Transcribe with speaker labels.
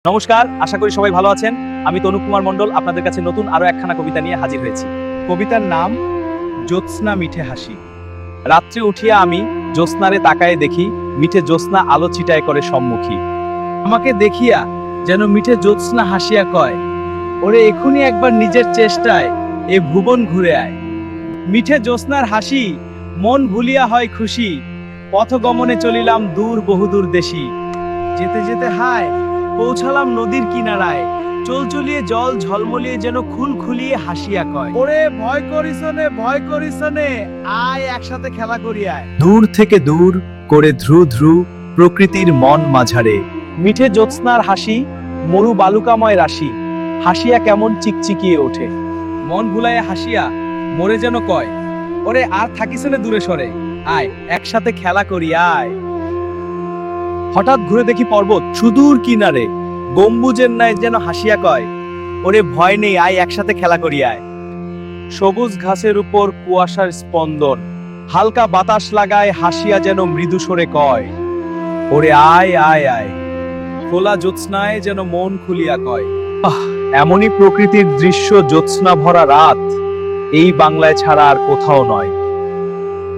Speaker 1: নমস্কার, আশা করি সবাই ভালো আছেন। আমি তনুপ কুমার মণ্ডল আপনাদের কাছে নতুন আরো একখানা কবিতা নিয়ে হাজির হয়েছি। কবিতার নাম জ্যোৎস্না মিঠে হাসি। রাত্রে উঠিয়া আমি জ্যোৎস্নারে তাকায়ে দেখি, মিঠে জ্যোৎস্না আলো ছিটায় করে সম্মুখী। আমাকে দেখিয়া যেন মিঠে জ্যোৎস্না হাসিয়া কয়, ওরে এখুনি একবার নিজের চেষ্টায় এ ভুবন ঘুরে আয়। মিঠে জ্যোৎস্নার হাসি মন ভুলিয়া হয় খুশি, পথগমনে চলিলাম দূর বহুদূর দেশি। যেতে যেতে হায় পৌঁছালাম নদীর কিনারায়, চলচলিয়ে জল ঝলমলিয়ে যেন খুল খুলিয়ে হাসিয়া কয়, ওরে ভয় করিসনে আয় একসাথে খেলা করি আয়। দূর থেকে দূর করে ধ্রু ধ্রু প্রকৃতির মন মাঝারে, মিঠে জ্যোৎস্নার হাসি মরু বালুকাময় রাশি, হাসিয়া কেমন চিকচিকিয়ে ওঠে। মন ভুলাইয়া হাসিয়া মোরে যেন কয়, ওরে আর থাকিসনে দূরে সরে আয় একসাথে খেলা করি আয়। হঠাৎ ঘুরে দেখি পর্বত সুদূর কিনারে, গম্বুজের ন্যায় যেন হাসিয়া কয়, ওরে ভয় নেই আয় একসাথে খেলা করি আয়। সবুজ ঘাসের উপর কুয়াশার স্পন্দন, হালকা বাতাস লাগায় হাসিয়া যেন মৃদু স্বরে কয়, ওরে আয় আয় আয়। খোলা জ্যোৎস্নায় যেন মন খুলিয়া কয়, এমনই প্রকৃতির দৃশ্য জ্যোৎস্না ভরা রাত এই বাংলায় ছাড়া আর কোথাও নয়।